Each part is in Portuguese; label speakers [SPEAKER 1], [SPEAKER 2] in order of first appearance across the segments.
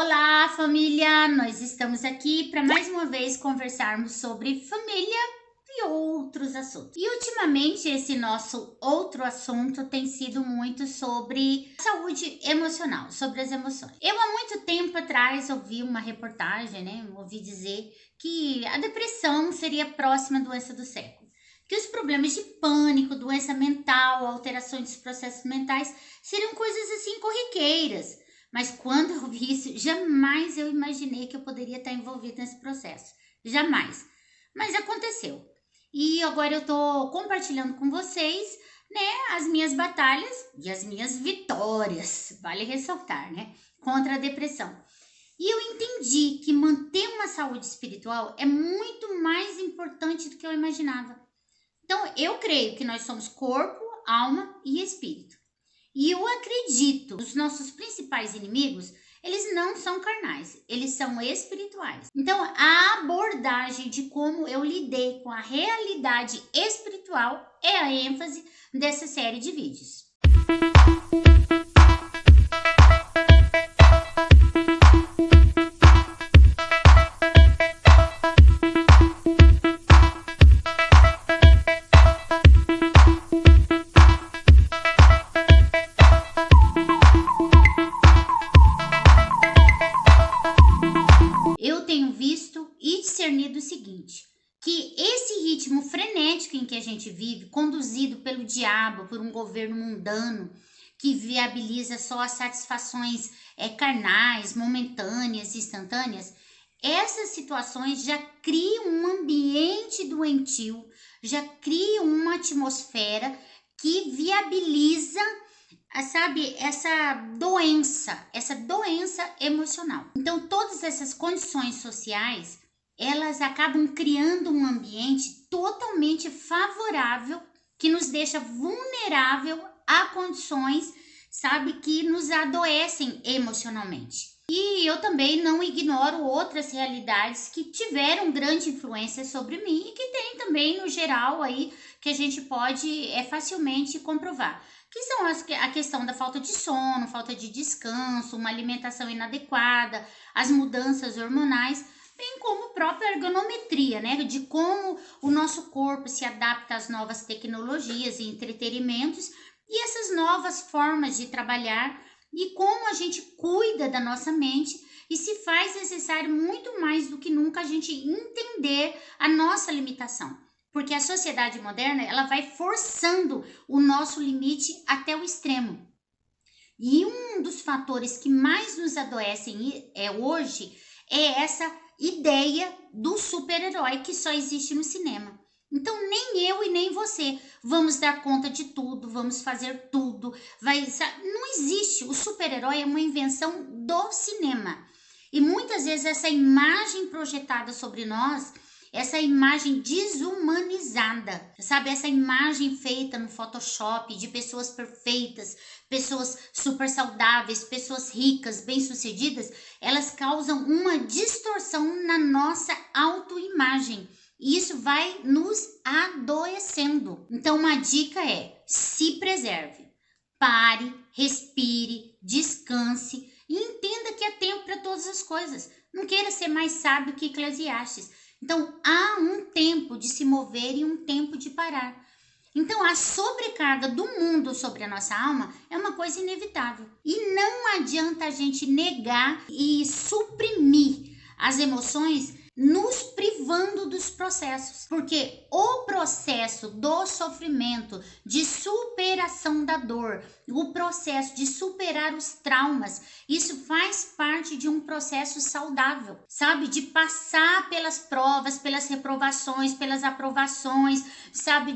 [SPEAKER 1] Olá, família! Nós estamos aqui para mais uma vez conversarmos sobre família e outros assuntos. E ultimamente esse nosso outro assunto tem sido muito sobre saúde emocional, sobre as emoções. Eu há muito tempo atrás ouvi uma reportagem, ouvi dizer que a depressão seria a próxima doença do século. Que os problemas de pânico, doença mental, alterações dos processos mentais seriam coisas assim corriqueiras. Mas quando eu vi isso, jamais eu imaginei que eu poderia estar envolvida nesse processo. Jamais. Mas aconteceu. E agora eu estou compartilhando com vocês, as minhas batalhas e as minhas vitórias, vale ressaltar, contra a depressão. E eu entendi que manter uma saúde espiritual é muito mais importante do que eu imaginava. Então, eu creio que nós somos corpo, alma e espírito. E eu acredito que os nossos principais inimigos, eles não são carnais, eles são espirituais. Então, a abordagem de como eu lidei com a realidade espiritual é a ênfase dessa série de vídeos. Eu tenho visto e discernido o seguinte, que esse ritmo frenético em que a gente vive, conduzido pelo diabo, por um governo mundano, que viabiliza só as satisfações carnais, momentâneas, instantâneas, essas situações já criam um ambiente doentio, já criam uma atmosfera que viabiliza essa doença emocional. Então, todas essas condições sociais, elas acabam criando um ambiente totalmente favorável, que nos deixa vulnerável a condições, que nos adoecem emocionalmente. E eu também não ignoro outras realidades que tiveram grande influência sobre mim e que tem também, no geral, aí, que a gente pode facilmente comprovar. Que são a questão da falta de sono, falta de descanso, uma alimentação inadequada, as mudanças hormonais, bem como a própria ergonometria, de como o nosso corpo se adapta às novas tecnologias e entretenimentos e essas novas formas de trabalhar e como a gente cuida da nossa mente e se faz necessário muito mais do que nunca a gente entender a nossa limitação. Porque a sociedade moderna, ela vai forçando o nosso limite até o extremo. E um dos fatores que mais nos adoecem hoje é essa ideia do super-herói que só existe no cinema. Então, nem eu e nem você vamos dar conta de tudo, vamos fazer tudo. Não existe. O super-herói é uma invenção do cinema. E muitas vezes essa imagem projetada sobre nós, essa imagem desumanizada, essa imagem feita no Photoshop de pessoas perfeitas, pessoas super saudáveis, pessoas ricas, bem-sucedidas, elas causam uma distorção na nossa autoimagem. E isso vai nos adoecendo. Então, uma dica é: se preserve, pare, respire, descanse e entenda que há tempo para todas as coisas. Não queira ser mais sábio que Eclesiastes. Então, há um tempo de se mover e um tempo de parar. Então, a sobrecarga do mundo sobre a nossa alma é uma coisa inevitável. E não adianta a gente negar e suprimir as emoções, nos privando dos processos, porque o processo do sofrimento, de superação da dor, o processo de superar os traumas, isso faz parte de um processo saudável, de passar pelas provas, pelas reprovações, pelas aprovações,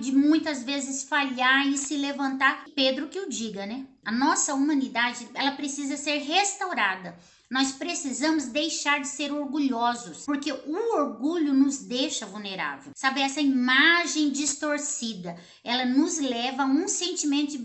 [SPEAKER 1] de muitas vezes falhar e se levantar. Pedro que o diga, A nossa humanidade, ela precisa ser restaurada. Nós precisamos deixar de ser orgulhosos, porque o orgulho nos deixa vulnerável. Essa imagem distorcida, ela nos leva a um sentimento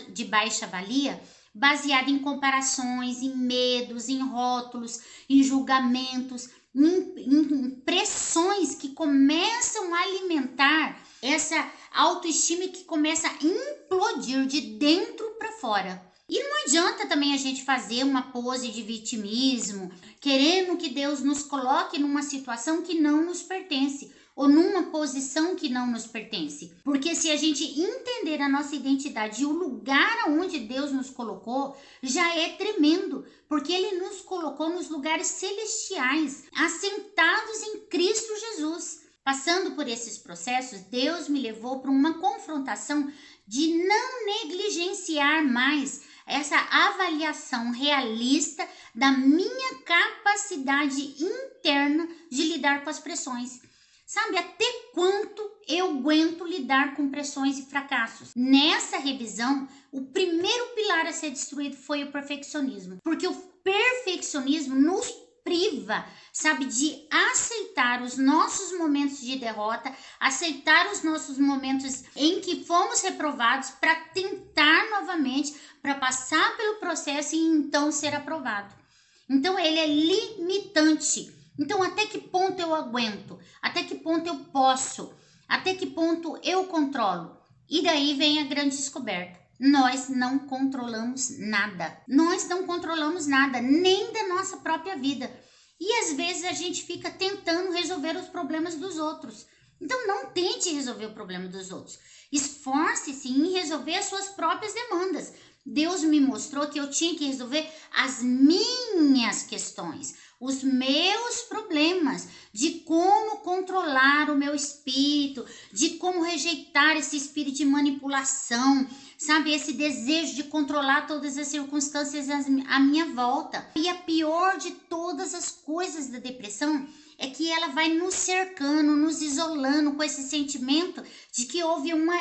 [SPEAKER 1] de baixa valia, baseado em comparações, em medos, em rótulos, em julgamentos, em pressões que começam a alimentar essa autoestima que começa a implodir de dentro para fora. E não adianta também a gente fazer uma pose de vitimismo, querendo que Deus nos coloque numa situação que não nos pertence, ou numa posição que não nos pertence. Porque se a gente entender a nossa identidade e o lugar onde Deus nos colocou, já é tremendo, porque Ele nos colocou nos lugares celestiais, assentados em Cristo Jesus. Passando por esses processos, Deus me levou para uma confrontação de não negligenciar mais essa avaliação realista da minha capacidade interna de lidar com as pressões. Sabe, até quanto eu aguento lidar com pressões e fracassos? Nessa revisão, o primeiro pilar a ser destruído foi o perfeccionismo. Porque o perfeccionismo nos priva, sabe, de aceitar os nossos momentos de derrota, aceitar os nossos momentos em que fomos reprovados para tentar novamente, para passar pelo processo e então ser aprovado. Então ele é limitante. Então, até que ponto eu aguento? Até que ponto eu posso? Até que ponto eu controlo? E daí vem a grande descoberta. Nós não controlamos nada. Nós não controlamos nada, nem da nossa própria vida. E às vezes a gente fica tentando resolver os problemas dos outros. Então, não tente resolver o problema dos outros. Esforce-se em resolver as suas próprias demandas. Deus me mostrou que eu tinha que resolver as minhas questões, os meus problemas, de como controlar o meu espírito, de como rejeitar esse espírito de manipulação, sabe? Esse desejo de controlar todas as circunstâncias à minha volta. E a pior de todas as coisas da depressão é que ela vai nos cercando, nos isolando com esse sentimento de que houve uma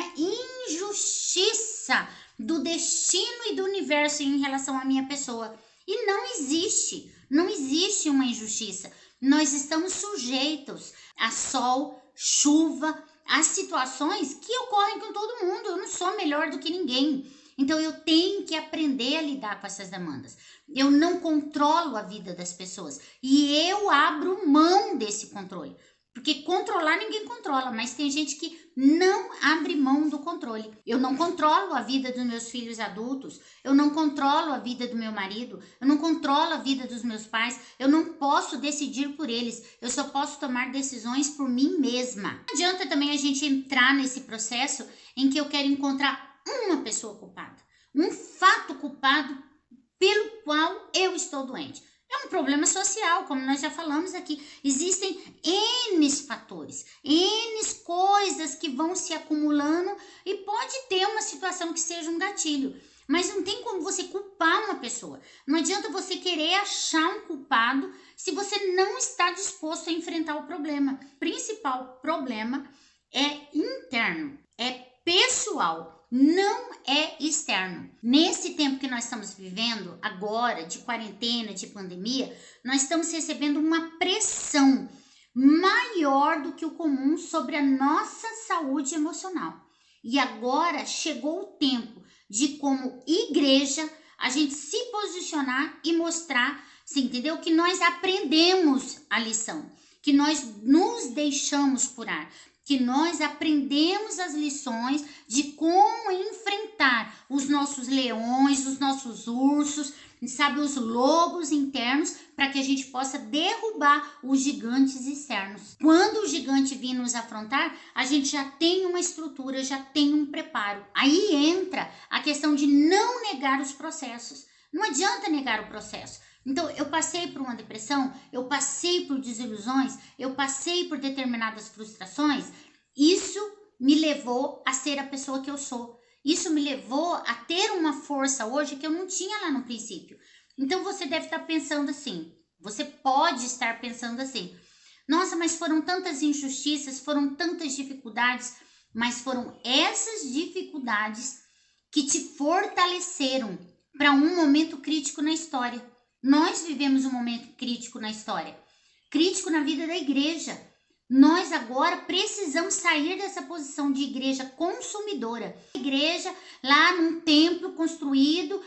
[SPEAKER 1] injustiça do destino e do universo em relação à minha pessoa. E não existe uma injustiça. Nós estamos sujeitos a sol, chuva, a situações que ocorrem com todo mundo. Eu não sou melhor do que ninguém. Então eu tenho que aprender a lidar com essas demandas. Eu não controlo a vida das pessoas e eu abro mão desse controle. Porque controlar ninguém controla, mas tem gente que não abre mão do controle. Eu não controlo a vida dos meus filhos adultos, eu não controlo a vida do meu marido, eu não controlo a vida dos meus pais, eu não posso decidir por eles, eu só posso tomar decisões por mim mesma. Não adianta também a gente entrar nesse processo em que eu quero encontrar uma pessoa culpada, um fato culpado pelo qual eu estou doente. É um problema social, como nós já falamos aqui. Existem N fatores, N coisas que vão se acumulando e pode ter uma situação que seja um gatilho. Mas não tem como você culpar uma pessoa. Não adianta você querer achar um culpado se você não está disposto a enfrentar o problema. O principal problema é interno, é pessoal, não é externo. Nesse tempo que nós estamos vivendo agora, de quarentena, de pandemia, nós estamos recebendo uma pressão maior do que o comum sobre a nossa saúde emocional. E agora chegou o tempo de, como igreja, a gente se posicionar e mostrar, você entendeu? Que nós aprendemos a lição, que nós nos deixamos curar, que nós aprendemos as lições de como enfrentar os nossos leões, os nossos ursos, sabe, os lobos internos, para que a gente possa derrubar os gigantes externos. Quando o gigante vir nos afrontar, a gente já tem uma estrutura, já tem um preparo. Aí entra a questão de não negar os processos. Não adianta negar o processo. Então, eu passei por uma depressão, eu passei por desilusões, eu passei por determinadas frustrações. Isso me levou a ser a pessoa que eu sou. Isso me levou a ter uma força hoje que eu não tinha lá no princípio. Então, você deve estar pensando assim, você pode estar pensando assim, nossa, mas foram tantas injustiças, foram tantas dificuldades, mas foram essas dificuldades que te fortaleceram para um momento crítico na história. Nós vivemos um momento crítico na história, crítico na vida da igreja. Nós agora precisamos sair dessa posição de igreja consumidora. Igreja lá num templo construído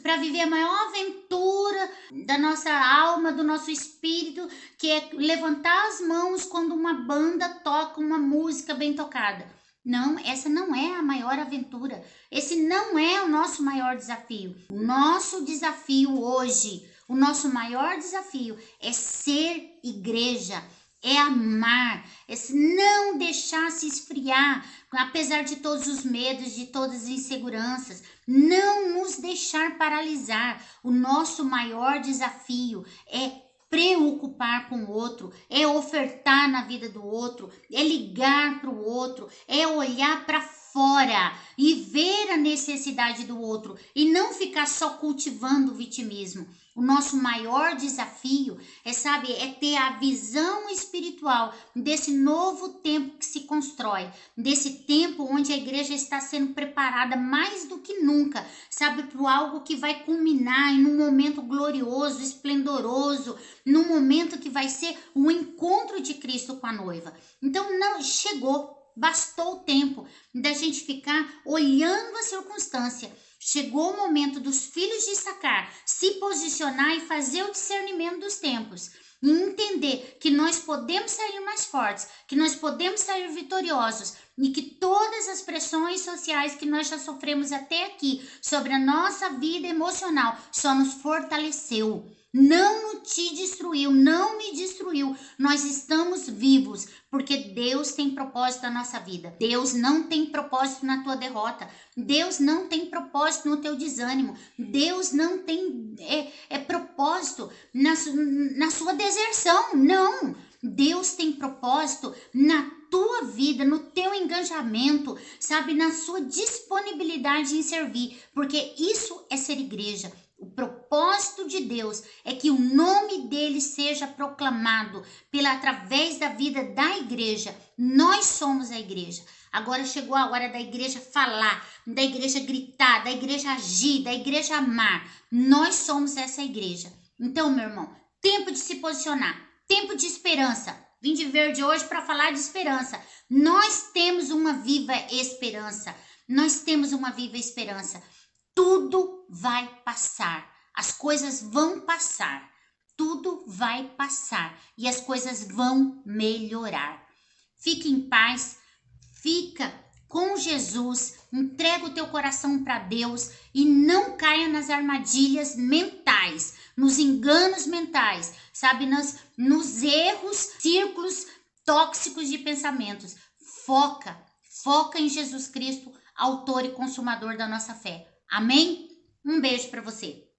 [SPEAKER 1] para viver a maior aventura da nossa alma, do nosso espírito, que é levantar as mãos quando uma banda toca uma música bem tocada. Não, essa não é a maior aventura. Esse não é o nosso maior desafio. O nosso desafio hoje, o nosso maior desafio é ser igreja, é amar, é não deixar se esfriar, apesar de todos os medos, de todas as inseguranças, não nos deixar paralisar. O nosso maior desafio é preocupar com o outro, é ofertar na vida do outro, é ligar para o outro, é olhar para fora e ver a necessidade do outro e não ficar só cultivando o vitimismo. O nosso maior desafio é ter a visão espiritual desse novo tempo que se constrói, desse tempo onde a igreja está sendo preparada mais do que nunca, para algo que vai culminar em um momento glorioso, esplendoroso, num momento que vai ser o encontro de Cristo com a noiva. Então, não chegou. Bastou o tempo da gente ficar olhando a circunstância. Chegou o momento dos filhos de Issacar se posicionar e fazer o discernimento dos tempos. E entender que nós podemos sair mais fortes, que nós podemos sair vitoriosos e que todas as pressões sociais que nós já sofremos até aqui sobre a nossa vida emocional só nos fortaleceu. Não te destruiu, não me destruiu. Nós estamos vivos porque Deus tem propósito na nossa vida. Deus não tem propósito na tua derrota. Deus não tem propósito no teu desânimo. Deus não tem propósito na sua deserção. Não. Deus tem propósito na tua vida, no teu engajamento, na sua disponibilidade em servir, porque isso é ser igreja. O propósito de Deus é que o nome dele seja proclamado através da vida da igreja. Nós somos a igreja. Agora chegou a hora da igreja falar, da igreja gritar, da igreja agir, da igreja amar. Nós somos essa igreja. Então, meu irmão, tempo de se posicionar, tempo de esperança. Vim de verde hoje para falar de esperança. Nós temos uma viva esperança. Nós temos uma viva esperança. Tudo vai passar, as coisas vão passar, tudo vai passar e as coisas vão melhorar. Fique em paz, fica com Jesus, entrega o teu coração para Deus e não caia nas armadilhas mentais, nos enganos mentais, nos erros, círculos tóxicos de pensamentos. Foca em Jesus Cristo, autor e consumador da nossa fé. Amém? Um beijo para você.